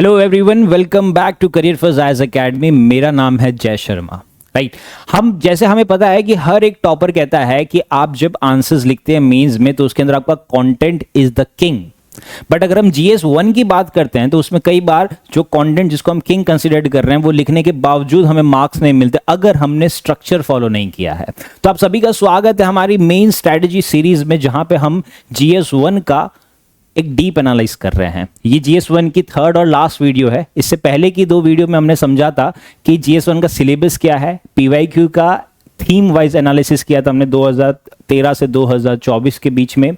Hello everyone, welcome back to career for जायज academy. मेरा नाम है जय शर्मा। राइट, हमें पता है कि हर एक टॉपर कहता है कि आप जब आंसर्स लिखते हैं मेंस में तो उसके अंदर आपका content is the king. But अगर हम GS1 की बात करते हैं तो उसमें कई बार जो कंटेंट जिसको हम किंग कंसिडर कर रहे हैं वो लिखने के बावजूद हमें मार्क्स नहीं मिलते अगर हमने स्ट्रक्चर फॉलो नहीं किया है। तो आप सभी का स्वागत है हमारी मेन स्ट्रेटजी सीरीज में, जहां पे हम GS1 का एक डीप एनालाइज कर रहे हैं। ये GS1 की थर्ड और लास्ट वीडियो है। इससे पहले की दो वीडियो में हमने समझा था कि GS1 का सिलेबस क्या है, PYQ का थीम वाइज एनालिसिस किया था हमने 2013 से 2024 के बीच में,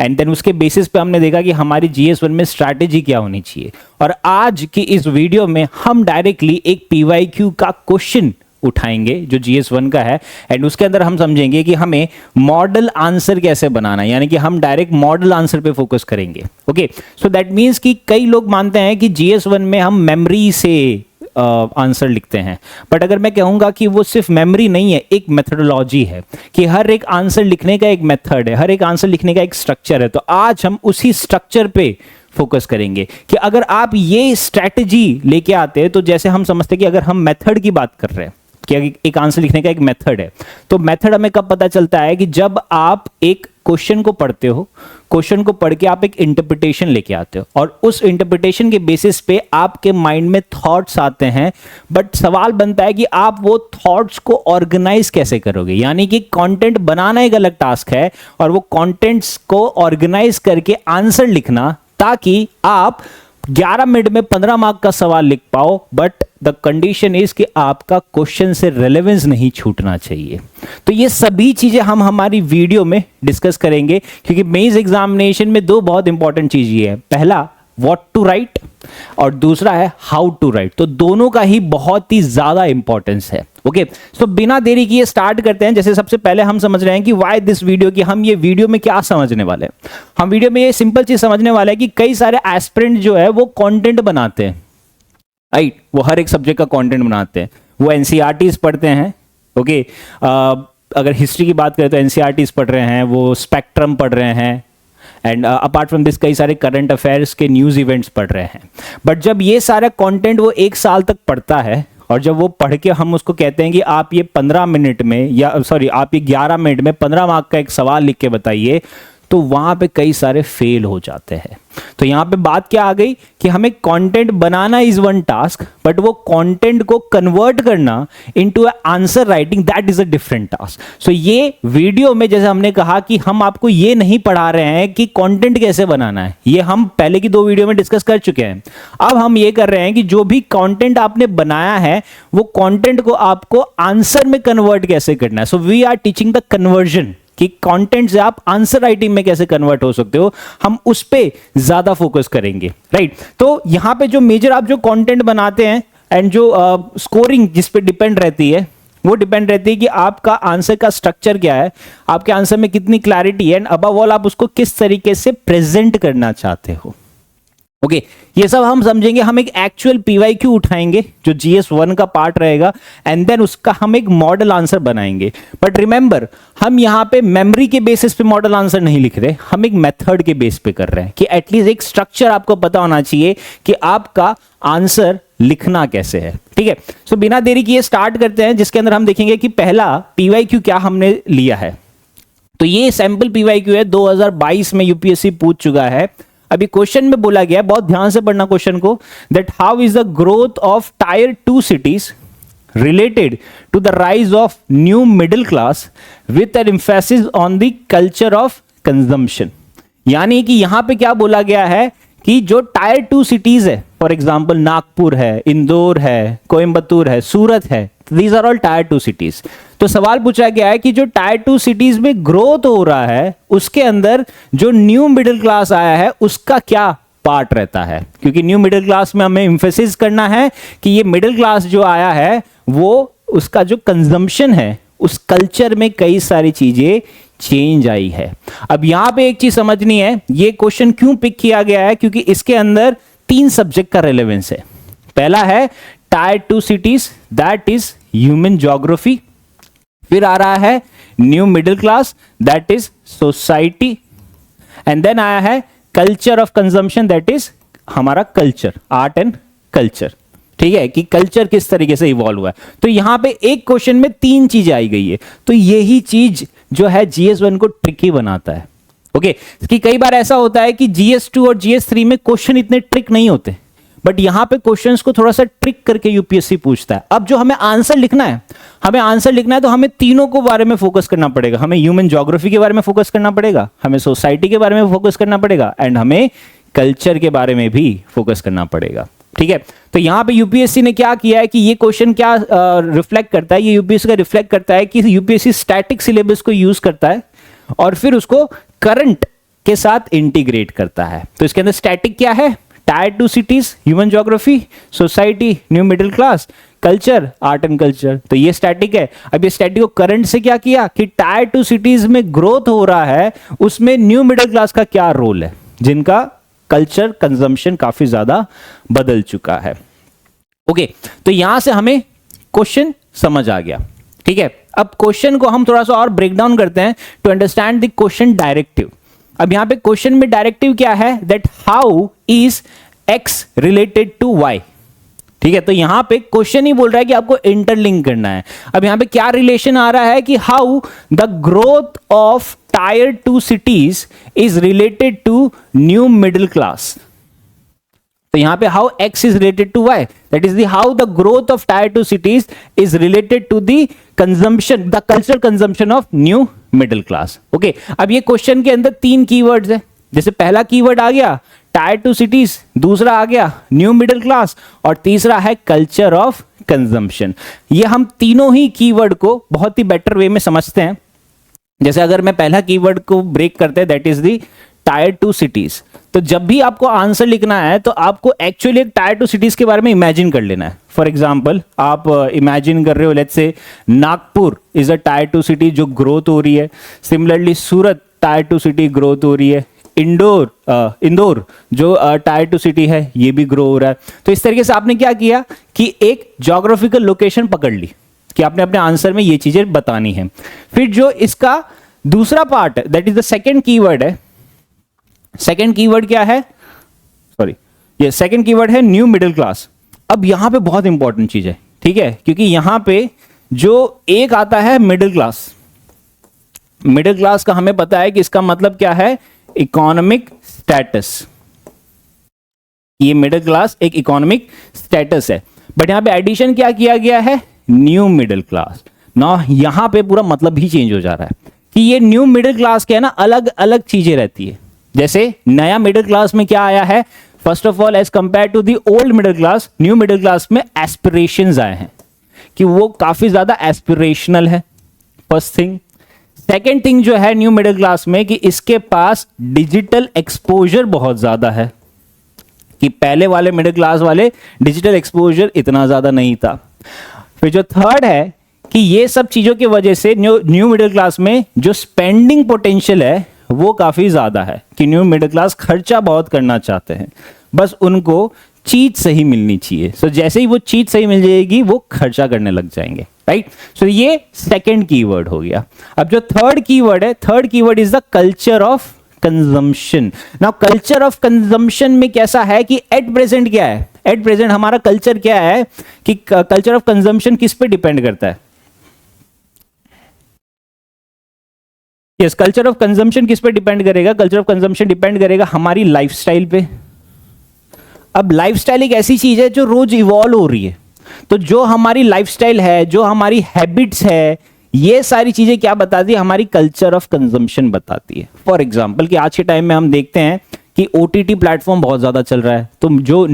एंड देन उसके बेसिस पे हमने देखा कि हमारी GS1 में स्ट्रैटेजी क्या होनी चाहिए। और आज की इस वीडियो में हम डायरेक्टली एक PYQ का क्वेश्चन उठाएंगे जो GS1 का है, एंड उसके अंदर हम समझेंगे कि हमें मॉडल आंसर कैसे बनाना है, यानी कि हम डायरेक्ट मॉडल आंसर पे फोकस करेंगे। ओके, सो दैट मीन्स कि कई लोग मानते हैं कि GS1 में हम मेमोरी से आंसर लिखते हैं, बट अगर मैं कहूंगा कि वो सिर्फ मेमोरी नहीं है, एक मेथोडोलॉजी है कि हर एक आंसर लिखने का एक मेथड है, हर एक आंसर लिखने का एक स्ट्रक्चर है। तो आज हम उसी स्ट्रक्चर पे फोकस करेंगे कि अगर आप ये स्ट्रैटेजी लेके आते हैं तो जैसे हम समझते हैं कि अगर हम मेथड की बात कर रहे हैं कि एक आंसर लिखने का एक मेथड है, तो मेथड हमें कब पता चलता है कि जब आप एक क्वेश्चन को पढ़ते हो, क्वेश्चन को पढ़ के आप एक इंटरप्रिटेशन लेके आते हो और उस इंटरप्रिटेशन के बेसिस पे आपके माइंड में थॉट्स आते हैं। बट सवाल बनता है कि आप वो थॉट्स को ऑर्गेनाइज कैसे करोगे, यानी कि कंटेंट बनाना एक अलग टास्क है और वो कंटेंट्स को ऑर्गेनाइज करके आंसर लिखना, ताकि आप 11 मिनट में 15 मार्क का सवाल लिख पाओ। बट द कंडीशन इज कि आपका क्वेश्चन से रेलेवेंस नहीं छूटना चाहिए। तो ये सभी चीजें हम हमारी वीडियो में डिस्कस करेंगे, क्योंकि मेंस एग्जामिनेशन में दो बहुत इंपॉर्टेंट चीज ये है, पहला व्हाट टू राइट और दूसरा है हाउ टू राइट। तो दोनों का ही बहुत ही ज्यादा इंपॉर्टेंस है। ओके, सो बिना देरी किए स्टार्ट करते हैं। जैसे सबसे पहले हम समझ रहे हैं कि व्हाई दिस वीडियो, कि हम ये वीडियो में क्या समझने वाले हैं। हम वीडियो में ये सिंपल चीज समझने वाले हैं कि कई सारे एस्पिरेंट जो है वो कंटेंट बनाते हैं, राइट, वो हर एक सब्जेक्ट का कंटेंट बनाते हैं। वो NCERTs पढ़ते हैं। ओके, अगर हिस्ट्री की बात करें तो NCERTs पढ़ रहे हैं, वो स्पेक्ट्रम पढ़ रहे हैं, एंड अपार्ट फ्रॉम दिस कई सारे करंट अफेयर्स के न्यूज इवेंट्स पढ़ रहे हैं। बट जब ये सारा कंटेंट वो एक साल तक पढ़ता है और जब वो पढ़ के हम उसको कहते हैं कि आप ये 15 मिनट में आप ये 11 मिनट में 15 मार्क का एक सवाल लिख के बताइए, तो वहां पे कई सारे फेल हो जाते हैं। तो यहां पे बात क्या आ गई कि हमें कंटेंट बनाना इज वन टास्क, बट वो कंटेंट को कन्वर्ट करना into answer writing, that is a different task. So ये वीडियो में जैसे हमने कहा कि हम आपको ये नहीं पढ़ा रहे हैं कि कंटेंट कैसे बनाना है, ये हम पहले की दो वीडियो में डिस्कस कर चुके हैं। अब हम ये कर रहे हैं कि जो भी कंटेंट आपने बनाया है वो कंटेंट को आपको आंसर में कन्वर्ट कैसे करना है। So we are teaching the conversion, कि कंटेंट से आप आंसर राइटिंग में कैसे कन्वर्ट हो सकते हो, हम उस पे ज्यादा फोकस करेंगे। राइट, तो यहां पे जो मेजर आप जो कंटेंट बनाते हैं एंड जो स्कोरिंग जिस पे डिपेंड रहती है, वो डिपेंड रहती है कि आपका आंसर का स्ट्रक्चर क्या है, आपके आंसर में कितनी क्लैरिटी है, एंड अबव ऑल आप उसको किस तरीके से प्रेजेंट करना चाहते हो। ओके, ये सब हम समझेंगे। हम एक एक्चुअल PYQ उठाएंगे जो GS1 का पार्ट रहेगा, एंड देन उसका हम एक मॉडल आंसर बनाएंगे। बट रिमेंबर, हम यहां पे मेमोरी के बेसिस पे मॉडल आंसर नहीं लिख रहे, हम एक मेथड के बेस पे कर रहे हैं कि एटलीस्ट एक स्ट्रक्चर आपको पता होना चाहिए कि आपका आंसर लिखना कैसे है। ठीक है, सो बिना देरी किए स्टार्ट करते हैं, जिसके अंदर हम देखेंगे कि पहला PYQ क्या हमने लिया है। तो ये सैंपल PYQ है, 2022 में UPSC पूछ चुका है। अभी क्वेश्चन में बोला गया है, बहुत ध्यान से पढ़ना क्वेश्चन को, that how is the growth of tier 2 cities related to the rise of new middle class with an emphasis on the culture of consumption। यानी कि यहां पे क्या बोला गया है कि जो टायर 2 cities है, फॉर एग्जाम्पल नागपुर है, इंदौर है, कोयम्बतूर है, सूरत है, these are all tyre 2 cities। तो सवाल पूछा गया है कि जो टायर 2 cities में ग्रोथ हो रहा है उसके अंदर जो न्यू मिडिल क्लास आया है उसका क्या पार्ट रहता है, क्योंकि न्यू मिडिल क्लास में हमें एम्फेसिस करना है कि ये मिडिल क्लास जो आया है वो उसका जो कंजम्पशन है उस कल्चर में कई सारी चीजें चेंज आई है। अब यहां पे एक चीज समझनी है, ये क्वेश्चन क्यों पिक किया गया है, क्योंकि इसके अंदर 3 सब्जेक्ट का रेलेवेंस है। पहला है tier 2 cities, that is human geography. फिर आ रहा है new middle class, that is society, and then आया है culture of consumption, that is हमारा कल्चर, आर्ट एंड कल्चर। ठीक है, कि कल्चर किस तरीके से इवॉल्व हुआ है। तो यहां पे एक क्वेश्चन में 3 चीजें आई गई है, तो यही चीज जो है GS1 को ट्रिकी बनाता है। ओके, कि कई बार ऐसा होता है कि GS2 और GS3 में क्वेश्चन इतने ट्रिक नहीं होते, बट यहां पे क्वेश्चंस को थोड़ा सा ट्रिक करके यूपीएससी पूछता है। अब जो हमें आंसर लिखना है, तो हमें तीनों को बारे में फोकस करना पड़ेगा। हमें ह्यूमन ज्योग्राफी के बारे में फोकस करना पड़ेगा, हमें सोसाइटी के बारे में फोकस करना पड़ेगा, एंड हमें कल्चर के बारे में भी फोकस करना पड़ेगा। ठीक है, तो यहां पे यूपीएससी ने क्या किया है कि ये क्वेश्चन क्या रिफ्लेक्ट करता है, ये यूपीएससी का रिफ्लेक्ट करता है कि यूपीएससी स्टैटिक सिलेबस को यूज करता है और फिर उसको करंट के साथ इंटीग्रेट करता है। तो इसके अंदर स्टैटिक क्या है, tier 2 cities, human geography, society, new middle class, culture, art and culture. तो ये स्टैटिक है। अब ये स्टैटिक को करंट से क्या किया कि टायर 2 सिटीज में ग्रोथ हो रहा है, उसमें न्यू मिडिल क्लास का क्या रोल है, जिनका कल्चर कंजम्पशन काफी ज्यादा बदल चुका है। ओके, तो यहां से हमें क्वेश्चन समझ आ गया। ठीक है, अब क्वेश्चन को हम थोड़ा सा और ब्रेक डाउन करते हैं to understand the question directive. अब यहां पे क्वेश्चन में डायरेक्टिव क्या है, that how is X related to Y. ठीक है, तो यहां पे क्वेश्चन ही बोल रहा है कि आपको इंटरलिंक करना है। अब यहां पे क्या रिलेशन आ रहा है कि how the growth of tier 2 cities is related to new middle class. तो यहां पे how X is related to Y, that is the how the growth of tier 2 cities is related to the consumption, the cultural consumption of new middle class. Okay, अब ये question के अंदर 3 keywords है। जैसे पहला कीवर्ड आ गया tyre 2 cities, दूसरा आ गया न्यू मिडिल क्लास, और तीसरा है कल्चर ऑफ कंजम्पशन। ये हम तीनों ही कीवर्ड को बहुत ही बेटर वे में समझते हैं। जैसे अगर मैं पहला कीवर्ड को ब्रेक करते हैं, that is the tyre 2 cities. तो जब भी आपको आंसर लिखना है तो आपको एक्चुअली एक टायर 2 सिटीज के बारे में इमेजिन कर लेना है। फॉर एग्जांपल, आप इमेजिन कर रहे हो, let's say Nagpur is a tyre 2 city जो ग्रोथ हो रही है। सिमिलरली सूरत टायर 2 सिटी ग्रोथ हो रही है। इंदौर जो टायर 2 सिटी है ये भी ग्रो हो रहा है। तो इस तरीके से आपने क्या किया कि एक ज्योग्राफिकल लोकेशन पकड़ ली कि आपने अपने आंसर में ये चीजें बतानी है। फिर जो इसका दूसरा पार्ट है, that is the second keyword है। सेकंड कीवर्ड क्या है, सॉरी, ये सेकंड कीवर्ड है न्यू मिडिल क्लास। अब यहां पे बहुत इंपॉर्टेंट चीज है, ठीक है, क्योंकि यहां पे जो एक आता है मिडिल क्लास, मिडिल क्लास का हमें पता है कि इसका मतलब क्या है, इकोनॉमिक स्टेटस। ये मिडिल क्लास एक इकोनॉमिक स्टेटस है, बट यहां पे एडिशन क्या किया गया है, न्यू मिडिल क्लास। ना यहां पे पूरा मतलब ही चेंज हो जा रहा है कि ये न्यू मिडिल क्लास के है ना अलग अलग चीजें रहती है। जैसे नया मिडिल क्लास में क्या आया है, first of all as compare to the old middle class, new middle class में एस्पिरेशंस आए हैं कि वो काफी ज्यादा एस्पिरेशनल है, फर्स्ट थिंग। सेकेंड थिंग जो है न्यू मिडिल क्लास में कि इसके पास डिजिटल एक्सपोजर बहुत ज्यादा है, कि पहले वाले मिडिल क्लास वाले डिजिटल एक्सपोजर इतना ज्यादा नहीं था। फिर जो थर्ड है कि ये सब चीजों की वजह से न्यू मिडिल क्लास में जो स्पेंडिंग पोटेंशियल है वो काफी ज्यादा है, कि न्यू मिडिल क्लास खर्चा बहुत करना चाहते हैं, बस उनको चीज सही मिलनी चाहिए। सो जैसे ही वो चीज सही मिल जाएगी वो खर्चा करने लग जाएंगे, राइट। सो ये सेकंड कीवर्ड हो गया। अब जो थर्ड कीवर्ड है, third keyword is the culture of consumption. Now culture of consumption में कैसा है कि एट प्रेजेंट क्या है, एट प्रेजेंट हमारा कल्चर क्या है कि कल्चर ऑफ कंजम्पशन किस पे डिपेंड करता है, यस, कल्चर ऑफ कंजम्पशन किस पे डिपेंड करेगा, कल्चर ऑफ कंजम्पशन डिपेंड करेगा हमारी लाइफस्टाइल पे। अब लाइफस्टाइल एक ऐसी चीज है जो रोज इवॉल्व हो रही है, तो जो हमारी लाइफस्टाइल है, जो हमारी हैबिट्स है, ये सारी चीजें क्या बताती है, हमारी कल्चर ऑफ कंजम्पशन बताती है। फॉर एग्जांपल कि आज के टाइम में हम देखते हैं कि ओटीटी प्लेटफॉर्म बहुत ज्यादा चल रहा है, तो जो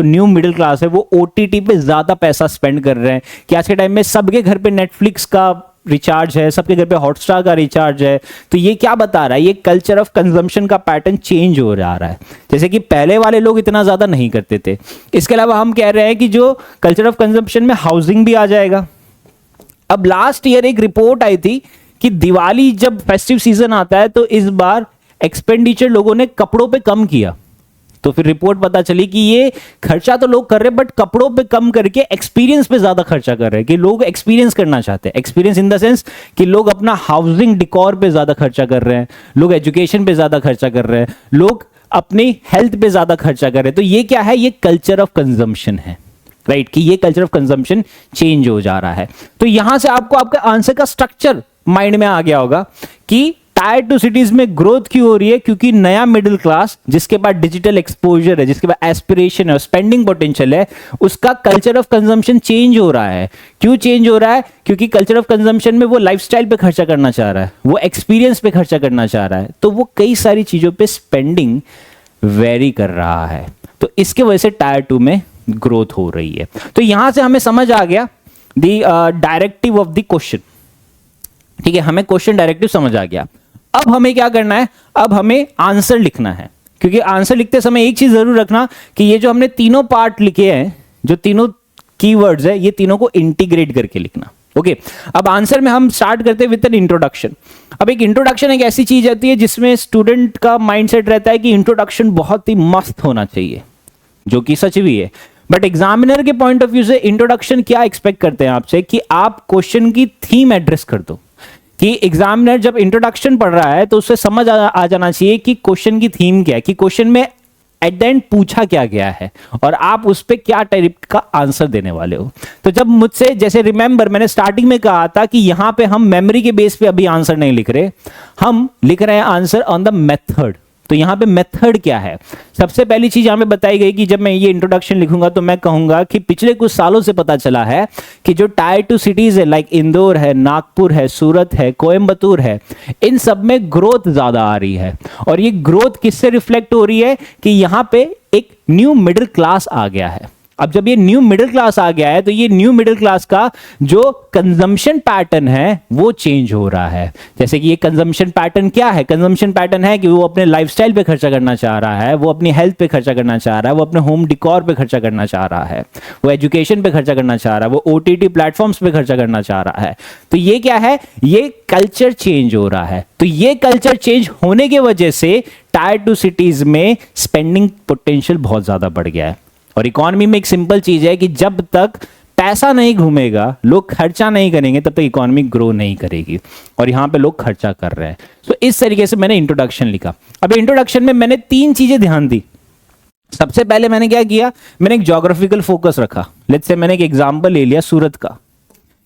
न्यू मिडिल क्लास है वो ओटीटी पे ज्यादा पैसा स्पेंड कर रहे हैं, कि आज के टाइम में सबके घर पे नेटफ्लिक्स का रिचार्ज है, सबके घर पे हॉटस्टार का रिचार्ज है। तो ये क्या बता रहा है, ये कल्चर ऑफ कंजम्पशन का पैटर्न चेंज हो रहा है, जैसे कि पहले वाले लोग इतना ज्यादा नहीं करते थे। इसके अलावा हम कह रहे हैं कि जो कल्चर ऑफ कंजम्पशन में हाउसिंग भी आ जाएगा। अब लास्ट ईयर एक रिपोर्ट आई थी कि दिवाली जब फेस्टिव सीजन आता है तो इस बार एक्सपेंडिचर लोगों ने कपड़ों पे कम किया। तो फिर रिपोर्ट पता चली कि ये खर्चा तो लोग कर रहे हैं बट कपड़ों पे कम करके एक्सपीरियंस पे ज्यादा खर्चा कर रहे हैं, कि लोग एक्सपीरियंस करना चाहते हैं। एक्सपीरियंस इन द सेंस कि लोग अपना हाउसिंग डिकॉर पे ज्यादा खर्चा कर रहे हैं, लोग एजुकेशन पे ज्यादा खर्चा कर रहे हैं, लोग अपनी हेल्थ पे ज्यादा खर्चा कर रहे हैं। तो ये क्या है, ये कल्चर ऑफ कंजम्पशन है, राइट, कि ये कल्चर ऑफ कंजम्पशन चेंज हो जा रहा है। तो यहां से आपको आपका आंसर का स्ट्रक्चर माइंड में आ गया होगा कि टायर 2 सिटीज में ग्रोथ क्यों हो रही है, क्योंकि नया मिडिल क्लास जिसके पास डिजिटल एक्सपोजर है, जिसके पास एस्पिरेशन है, स्पेंडिंग पोटेंशियल है, उसका कल्चर ऑफ कंजम्पशन चेंज हो रहा है। क्यों चेंज हो रहा है, क्योंकि कल्चर ऑफ कंजम्पशन में वो लाइफस्टाइल पे खर्चा करना चाह रहा है, वो एक्सपीरियंस पे खर्चा करना चाह रहा है, तो वो कई सारी चीजों पे स्पेंडिंग वेरी कर रहा है। तो इसके वजह से टायर 2 में ग्रोथ हो रही है। तो यहां से हमें समझ आ गया the directive of the question, ठीक है, हमें क्वेश्चन डायरेक्टिव समझ आ गया। अब हमें क्या करना है, अब हमें आंसर लिखना है, क्योंकि आंसर लिखते समय एक चीज जरूर रखना कि ये जो हमने तीनों पार्ट लिखे हैं, जो तीनों कीवर्ड्स है, ये तीनों को इंटीग्रेट करके लिखना। ओके, अब आंसर में हम स्टार्ट करते हैं विद एन इंट्रोडक्शन। अब एक इंट्रोडक्शन एक ऐसी चीज आती है जिसमें स्टूडेंट का माइंडसेट रहता है कि इंट्रोडक्शन बहुत ही मस्त होना चाहिए, जो कि सच भी है, बट एग्जामिनर के पॉइंट ऑफ व्यू से इंट्रोडक्शन क्या एक्सपेक्ट करते हैं आपसे, कि आप क्वेश्चन की थीम एड्रेस कर दो। कि एग्जामिनर जब इंट्रोडक्शन पढ़ रहा है तो उससे समझ आ जाना चाहिए कि क्वेश्चन की थीम क्या है, कि क्वेश्चन में एट द एंड पूछा क्या गया है और आप उस पर क्या टाइप का आंसर देने वाले हो। तो जब मुझसे, जैसे रिमेंबर मैंने स्टार्टिंग में कहा था कि यहां पे हम मेमोरी के बेस पे अभी आंसर नहीं लिख रहे, हम लिख रहे हैं आंसर ऑन द मेथड। तो यहां पे मेथड क्या है, सबसे पहली चीज यहां पे बताई गई कि जब मैं ये इंट्रोडक्शन लिखूंगा तो मैं कहूंगा कि पिछले कुछ सालों से पता चला है कि जो टायर 2 सिटीज है, लाइक इंदौर है, नागपुर है, सूरत है, कोयम्बतूर है, इन सब में ग्रोथ ज्यादा आ रही है। और ये ग्रोथ किससे रिफ्लेक्ट हो रही है, कि यहां पे एक न्यू मिडिल क्लास आ गया है। अब जब ये न्यू मिडिल क्लास आ गया है तो ये न्यू मिडिल क्लास का जो कंजम्पशन पैटर्न है वो चेंज हो रहा है। जैसे कि ये कंजम्पशन पैटर्न क्या है, कंजम्पशन पैटर्न है कि वो अपने लाइफस्टाइल पे खर्चा करना चाह रहा है, वो अपनी हेल्थ पे खर्चा करना चाह रहा है, वो अपने होम डिकॉर पे खर्चा करना चाह रहा है, वो एजुकेशन पे खर्चा करना चाह रहा है, वो ओटीटी प्लेटफॉर्म्स पे खर्चा करना चाह रहा है। तो ये क्या है, ये कल्चर चेंज हो रहा है। तो ये कल्चर चेंज होने की वजह से टायर 2 सिटीज में स्पेंडिंग पोटेंशियल बहुत ज्यादा बढ़ गया है। और इकोनॉमी में एक सिंपल चीज है कि जब तक पैसा नहीं घूमेगा, लोग खर्चा नहीं करेंगे, तब तक इकोनॉमी ग्रो नहीं करेगी। और यहां पे लोग खर्चा कर रहे हैं। तो इस तरीके से मैंने इंट्रोडक्शन लिखा। अब इंट्रोडक्शन में मैंने 3 चीजें ध्यान दी। सबसे पहले मैंने क्या किया, मैंने एक ज्योग्राफिकल फोकस रखा। लेट्स से मैंने एक एग्जांपल ले लिया सूरत का,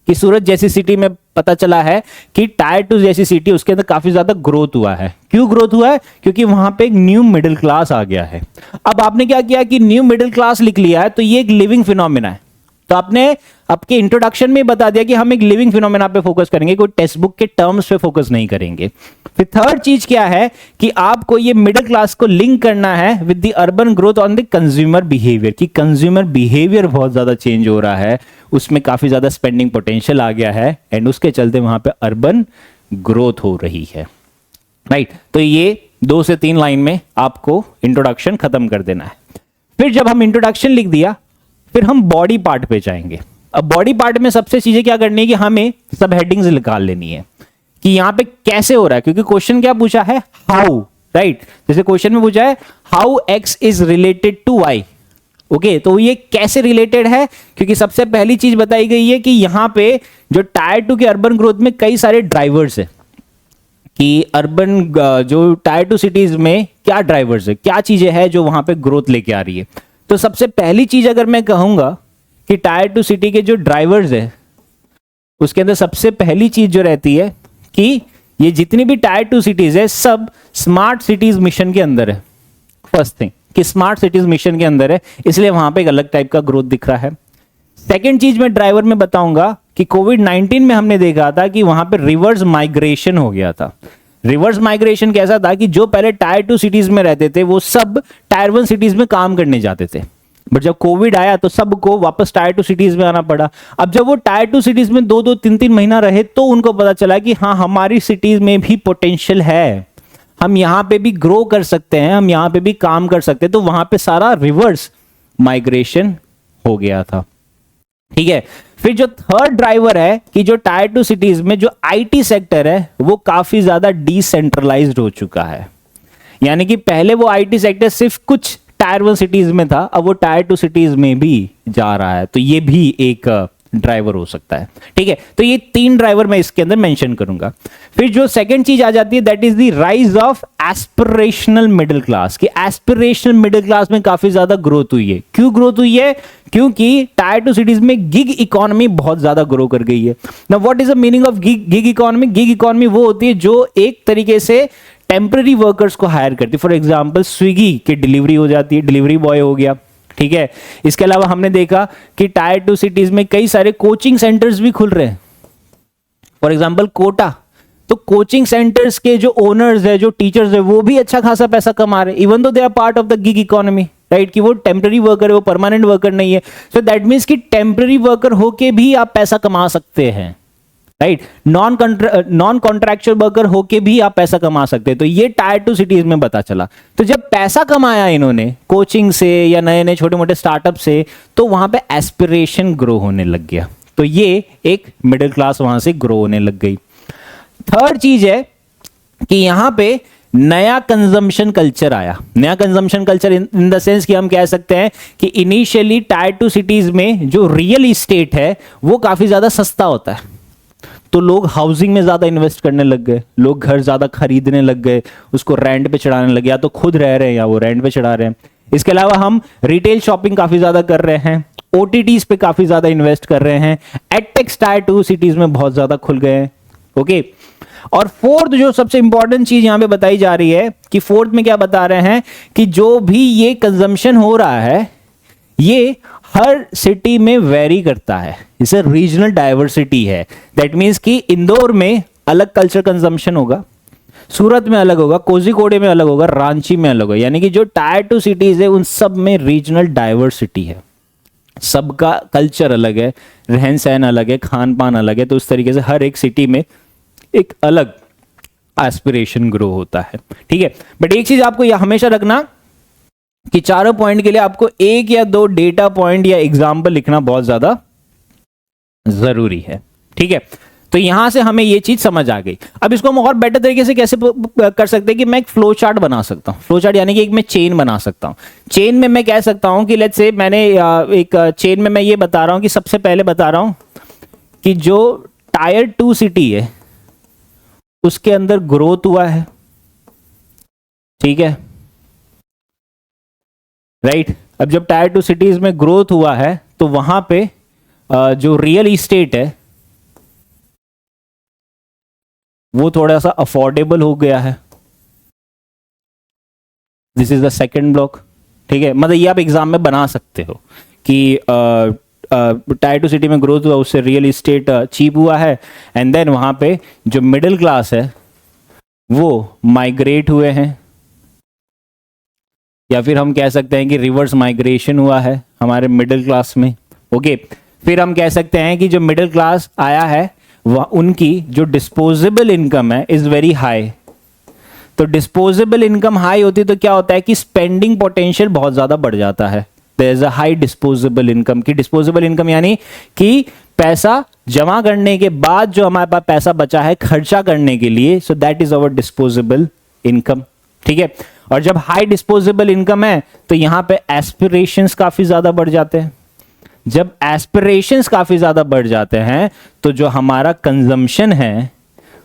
कि सूरत जैसी सिटी में पता चला है कि टायर 2 जैसी सिटी, उसके अंदर काफी ज्यादा ग्रोथ हुआ है। क्यों ग्रोथ हुआ है, क्योंकि वहां पे एक न्यू मिडिल क्लास आ गया है। अब आपने क्या किया कि न्यू मिडिल क्लास लिख लिया है, तो ये एक लिविंग फिनोमिना है। तो आपने आपके इंट्रोडक्शन में बता दिया कि हम एक लिविंग फिनोमेना पे फोकस करेंगे, कोई टेक्स्ट बुक के टर्म्स पे फोकस नहीं करेंगे। फिर थर्ड चीज क्या है कि आपको ये मिडिल क्लास को लिंक करना है with the urban growth on the consumer behaviour, कि कंज्यूमर बिहेवियर बहुत ज्यादा चेंज हो रहा है, उसमें काफी ज्यादा स्पेंडिंग पोटेंशियल आ गया है एंड उसके चलते वहां पे अर्बन ग्रोथ हो रही है। राइट, तो ये 2 से 3 लाइन में आपको इंट्रोडक्शन खत्म कर देना है। फिर जब हम इंट्रोडक्शन लिख दिया, फिर हम बॉडी पार्ट पे जाएंगे। अब बॉडी पार्ट में सबसे चीजें क्या करनी है कि हमें सब हेडिंग्स निकाल लेनी है कि यहां पे कैसे हो रहा है, क्योंकि क्वेश्चन क्या पूछा है, हाउ। राइट, जैसे क्वेश्चन में पूछा है how X is related to Y. Okay, तो ये कैसे रिलेटेड है, क्योंकि सबसे पहली चीज बताई गई है कि यहां पे जो टायर 2 के अर्बन ग्रोथ में कई सारे ड्राइवर्स है, कि अर्बन जो टायर 2 सिटीज में क्या ड्राइवर्स है, क्या चीजें हैं जो वहां पे ग्रोथ लेके आ रही है। तो सबसे पहली चीज अगर मैं कहूंगा कि टायर 2 सिटी के जो ड्राइवर्स है, उसके अंदर सबसे पहली चीज जो रहती है कि ये जितनी भी टायर 2 सिटीज है सब स्मार्ट सिटीज मिशन के अंदर है। फर्स्ट थिंग कि स्मार्ट सिटीज मिशन के अंदर है, इसलिए वहां पे एक अलग टाइप का ग्रोथ दिख रहा है। सेकेंड चीज मैं ड्राइवर में बताऊंगा कि कोविड-19 में हमने देखा था कि वहां पे रिवर्स माइग्रेशन हो गया था। रिवर्स माइग्रेशन कैसा था कि जो पहले टायर 2 सिटीज में रहते थे वो सब टायर 1 सिटीज में काम करने जाते थे, बट जब कोविड आया तो सबको वापस टायर 2 सिटीज में आना पड़ा। अब जब वो टायर 2 सिटीज में 2-2, 3-3 महीना रहे तो उनको पता चला कि हाँ, हमारी सिटीज में भी पोटेंशियल है, हम यहां पे भी ग्रो कर सकते हैं, हम यहां पे भी काम कर सकते हैं। तो वहां पे सारा रिवर्स माइग्रेशन हो गया था। ठीक है, फिर जो थर्ड ड्राइवर है कि जो टायर 2 सिटीज में जो आईटी सेक्टर है वो काफी ज्यादा डिसेंट्रलाइज्ड हो चुका है। यानी कि पहले वो आईटी सेक्टर सिर्फ कुछ टायर 1 सिटीज में था, अब वो टायर 2 सिटीज में भी जा रहा है। तो ये भी एक ड्राइवर हो सकता है। ठीक है, तो ये 3 ड्राइवर मैं इसके अंदर मेंशन करूंगा। फिर जो सेकंड चीज आ जाती है that is the rise of aspirational middle class, कि एस्पिरेशनल मिडिल क्लास में काफी ज्यादा ग्रोथ हुई है। क्यों ग्रोथ हुई है? क्योंकि टायर 2 सिटीज में गिग इकोनॉमी बहुत ज्यादा ग्रो कर गई है। Now what is the meaning of gig economy? Gig economy वो होती है जो एक तरीके से टेम्पररी वर्कर्स को हायर करती है। फॉर एग्जाम्पल स्विगी की डिलीवरी हो जाती है, डिलीवरी बॉय हो गया। ठीक है, इसके अलावा हमने देखा कि टायर 2 सिटीज में कई सारे कोचिंग सेंटर्स भी खुल रहे हैं। फॉर एग्जाम्पल कोटा, तो कोचिंग सेंटर्स के जो ओनर्स है, जो टीचर्स है, वो भी अच्छा खासा पैसा कमा रहे हैं, even though they are part of the gig economy, right, कि वो टेम्पररी वर्कर है, वो परमानेंट वर्कर नहीं है। सो दैट मीन्स कि टेम्पररी वर्कर होके भी आप पैसा कमा सकते हैं, राइट। नॉन कॉन्ट्रैक्चुअल वर्कर होके भी आप पैसा कमा सकते हैं। तो ये टायर 2 सिटीज में पता चला। तो जब पैसा कमाया इन्होंने कोचिंग से या नए नए छोटे मोटे स्टार्टअप से, तो वहां पे एस्पिरेशन ग्रो होने लग गया। तो ये एक मिडिल क्लास वहां से ग्रो होने लग गई। थर्ड चीज है कि यहां पे नया कंजम्पशन कल्चर आया। नया consumption culture in the sense कि हम कह सकते हैं कि इनिशियली टायर 2 सिटीज में जो रियल इस्टेट है वो काफी ज्यादा सस्ता होता है, तो लोग हाउसिंग में ज्यादा इन्वेस्ट करने लग गए, लोग घर ज्यादा खरीदने लग गए, उसको रेंट पे चढ़ाने लगे, या तो खुद रह रहे हैं या वो रेंट पे चढ़ा रहे हैं। इसके अलावा हम रिटेल शॉपिंग काफी ज्यादा कर रहे हैं, ओटीटीज पे काफी ज्यादा इन्वेस्ट कर रहे हैं, एडटेक्स टायर 2 सिटीज में बहुत ज्यादा खुल गए हैं। ओके, और फोर्थ जो सबसे इंपॉर्टेंट चीज यहां पे बताई जा रही है कि फोर्थ में क्या बता रहे हैं कि जो भी ये कंजम्पशन हो रहा है ये हर सिटी में वेरी करता है, इसे रीजनल डाइवर्सिटी है। दैट मीन्स कि इंदौर में अलग कल्चर कंजम्पशन होगा, सूरत में अलग होगा, कोझिकोडे में अलग होगा, रांची में अलग होगा। यानी कि जो टायर 2 सिटीज है उन सब में रीजनल डाइवर्सिटी है, सबका कल्चर अलग है, रहन सहन अलग है, खान पान अलग है। तो उस तरीके से हर एक सिटी में एक अलग एस्पिरेशन ग्रो होता है। ठीक है, बट एक चीज आपको यह हमेशा रखना कि चारों पॉइंट के लिए आपको 1 या 2 डेटा पॉइंट या एग्जाम्पल लिखना बहुत ज्यादा जरूरी है। ठीक है, तो यहां से हमें यह चीज समझ आ गई। अब इसको हम और बेटर तरीके से कैसे कर सकते हैं कि मैं एक फ्लो चार्ट बना सकता हूं। फ्लो चार्ट यानी कि एक मैं चेन बना सकता हूं। चेन में मैं कह सकता हूं कि लेट्स से मैंने एक चेन में मैं ये बता रहा हूं कि सबसे पहले बता रहा हूं कि जो टायर 2 सिटी है उसके अंदर ग्रोथ हुआ है। ठीक है, राइट। अब जब टायर 2 सिटीज में ग्रोथ हुआ है तो वहां पे जो रियल इस्टेट है वो थोड़ा सा अफोर्डेबल हो गया है। This is the second block. ठीक है, मतलब ये आप एग्जाम में बना सकते हो कि टायर 2 सिटी में ग्रोथ हुआ, उससे रियल इस्टेट चीप हुआ है, एंड देन वहां पे जो मिडिल क्लास है वो माइग्रेट हुए हैं, या फिर हम कह सकते हैं कि रिवर्स माइग्रेशन हुआ है हमारे मिडिल क्लास में। ओके, फिर हम कह सकते हैं कि जो मिडिल क्लास आया है वह उनकी जो डिस्पोजेबल इनकम है इज वेरी हाई। तो डिस्पोजेबल इनकम हाई होती है तो क्या होता है कि स्पेंडिंग पोटेंशियल बहुत ज्यादा बढ़ जाता है। There is a high disposable income. की डिस्पोजेबल इनकम यानी कि पैसा जमा करने के बाद जो हमारे पास पैसा बचा है खर्चा करने के लिए, so that is our disposable income. ठीक है, और जब हाई डिस्पोजेबल इनकम है तो यहां पे एस्पिरेशंस काफी ज्यादा बढ़ जाते हैं। जब एस्पिरेशंस काफी ज्यादा बढ़ जाते हैं तो जो हमारा कंजम्पशन है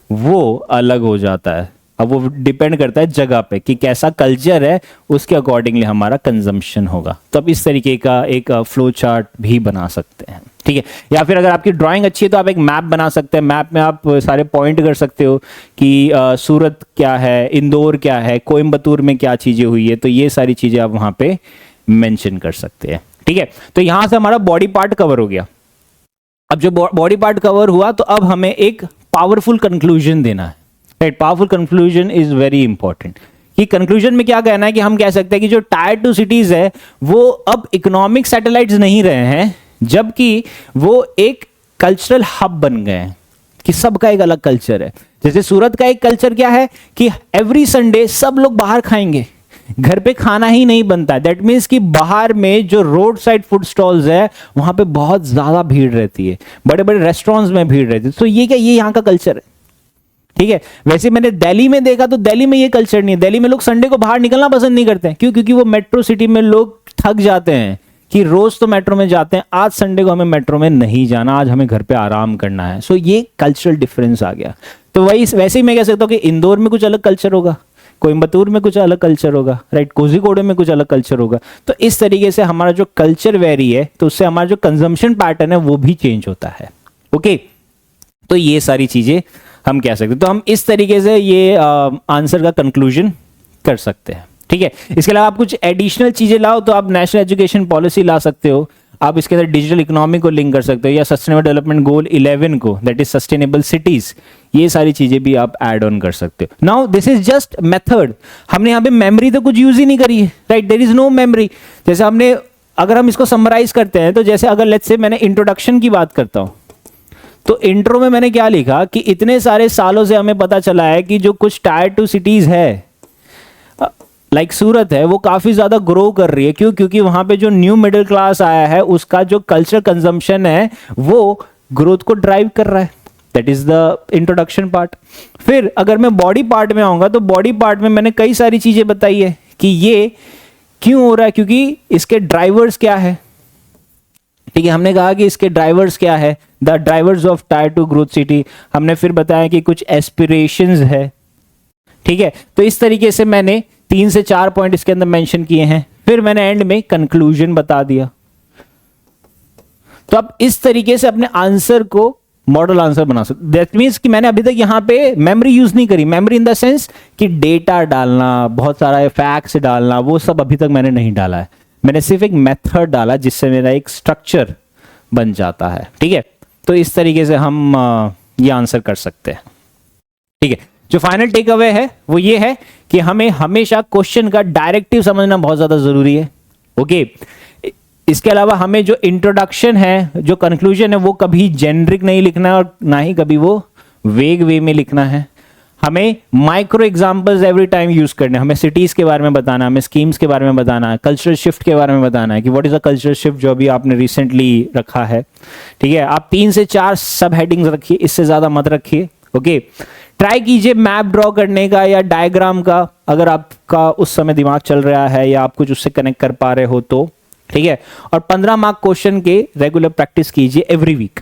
वो अलग हो जाता है। अब वो डिपेंड करता है जगह पे कि कैसा कल्चर है, उसके अकॉर्डिंगली हमारा कंजम्पशन होगा। तो अब इस तरीके का एक फ्लो चार्ट भी बना सकते हैं। ठीक है, या फिर अगर आपकी ड्राइंग अच्छी है तो आप एक मैप बना सकते हैं। मैप में आप सारे पॉइंट कर सकते हो कि सूरत क्या है, इंदौर क्या है, कोयम्बतूर में क्या चीजें हुई है, तो ये सारी चीजें आप वहां पे मेंशन कर सकते हैं। ठीक है, तो यहां से हमारा बॉडी पार्ट कवर हो गया। अब जो बॉडी पार्ट कवर हुआ तो अब हमें एक पावरफुल कंक्लूजन देना है। Right, powerful conclusion is very important. कि कंक्लूजन में क्या कहना है कि हम कह सकते हैं कि जो टायर 2 सिटीज है वो अब इकोनॉमिक सैटेलाइट्स नहीं रहे हैं, जबकि वो एक कल्चरल हब बन गए हैं कि सबका एक अलग कल्चर है। जैसे सूरत का एक कल्चर क्या है कि एवरी संडे सब लोग बाहर खाएंगे, घर पे खाना ही नहीं बनता। दैट मीन्स कि बाहर में जो रोड साइड फूड स्टॉल्स है वहां पे बहुत ज्यादा भीड़ रहती है, बड़े बड़े रेस्टोरेंट्स में भीड़ रहती है। तो ये क्या, ये यहाँ का कल्चर है। ठीक है, वैसे मैंने दिल्ली में देखा तो दिल्ली में ये कल्चर नहीं है। दिल्ली में लोग संडे को बाहर निकलना पसंद नहीं करते हैं। क्यों? क्योंकि वो मेट्रो सिटी में लोग थक जाते हैं कि रोज तो मेट्रो में जाते हैं, आज संडे को हमें मेट्रो में नहीं जाना, आज हमें घर पे आराम करना है। सो ये कल्चरल डिफरेंस आ गया। तो वही वैसे ही मैं कह सकता हूँ कि इंदौर में कुछ अलग कल्चर होगा, कोयम्बतूर में कुछ अलग कल्चर होगा, राइट, कोझिकोड में कुछ अलग कल्चर होगा। तो इस तरीके से हमारा जो कल्चर वेरी है तो उससे हमारा जो कंजम्पशन पैटर्न है वो भी चेंज होता है। ओके, तो ये सारी चीजें हम कह सकते हैं। तो हम इस तरीके से ये आंसर का कंक्लूजन कर सकते हैं। ठीक है, इसके अलावा आप कुछ एडिशनल चीजें लाओ तो आप नेशनल एजुकेशन पॉलिसी ला सकते हो, आप इसके अंदर डिजिटल इकोनॉमी को लिंक कर सकते हो, या सस्टेनेबल डेवलपमेंट गोल 11 को, दैट इज सस्टेनेबल सिटीज, ये सारी चीजें भी आप ऐड ऑन कर सकते हो। Now this is just method, हमने यहाँ पे मेमोरी तो कुछ यूज ही नहीं करी है, right, there is no memory. जैसे हमने, अगर हम इसको समराइज करते हैं तो जैसे अगर लेट्स से मैंने इंट्रोडक्शन की बात करता हूं, तो इंट्रो में मैंने क्या लिखा कि इतने सारे सालों से हमें पता चला है कि जो कुछ टायर 2 सिटीज है लाइक सूरत है वो काफी ज्यादा ग्रो कर रही है। क्यों? क्योंकि वहां पे जो न्यू मिडिल क्लास आया है उसका जो कल्चर कंजम्पशन है वो ग्रोथ को ड्राइव कर रहा है। That is the introduction part. फिर अगर मैं बॉडी पार्ट में आऊंगा तो बॉडी पार्ट में मैंने कई सारी चीजें बताई है कि ये क्यों हो रहा है, क्योंकि इसके ड्राइवर्स क्या है। ठीक है, हमने कहा कि इसके ड्राइवर्स क्या है, the drivers of tier 2 growth city. हमने फिर बताया कि कुछ एस्पिरेशंस है। ठीक है, तो इस तरीके से मैंने 3 से 4 पॉइंट इसके अंदर मेंशन किए हैं। फिर मैंने एंड में कंक्लूजन बता दिया। तो आप इस तरीके से अपने आंसर को मॉडल आंसर बना सकते। दैट मींस कि मैंने अभी तक यहां पे मेमोरी यूज नहीं करी। मेमोरी इन द सेंस कि डेटा डालना, बहुत सारा फैक्ट्स डालना, वो सब अभी तक मैंने नहीं डाला है। मैंने सिर्फ एक मेथड डाला जिससे मेरा एक स्ट्रक्चर बन जाता है। ठीक है, तो इस तरीके से हम ये आंसर कर सकते हैं। ठीक है, जो फाइनल टेक अवे है वो ये है कि हमें हमेशा क्वेश्चन का डायरेक्टिव समझना बहुत ज्यादा जरूरी है। ओके, इसके अलावा हमें जो इंट्रोडक्शन है, जो कंक्लूजन है, वो कभी जेनरिक नहीं लिखना है और ना ही कभी वो वेग वे में लिखना है। हमें micro examples every time use करने, हमें सिटीज के बारे में बताना, हमें स्कीम्स के बारे में बताना है, कल्चरल शिफ्ट के बारे में बताना है कि what is a cultural shift जो अभी आपने रिसेंटली रखा है। ठीक है, आप 3 से 4 सब हेडिंग्स रखिए, इससे ज्यादा मत रखिए। ओके, ट्राई कीजिए मैप ड्रॉ करने का या डायग्राम का, अगर आपका उस समय दिमाग चल रहा है या आप कुछ उससे कनेक्ट कर पा रहे हो तो। ठीक है, और 15 मार्क क्वेश्चन के रेगुलर प्रैक्टिस कीजिए एवरी वीक।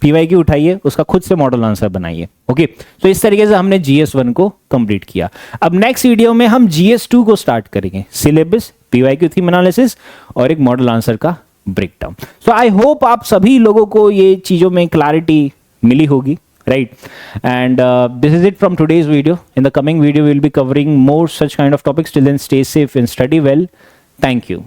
पीवाईक्यू उठाइए, उसका खुद से मॉडल आंसर बनाइए। ओके, तो इस तरीके से हमने GS1 को कंप्लीट किया। अब नेक्स्ट वीडियो में हम GS2 को स्टार्ट करेंगे, सिलेबस, पीवाईक्यू थीम एनालिसिस और एक मॉडल आंसर का ब्रेकडाउन। सो आई होप आप सभी लोगों को ये चीजों में क्लैरिटी मिली होगी, right? And this is it from today's video. In the coming video we will be covering more such kind of topics. Till then, stay safe and study well. Thank you.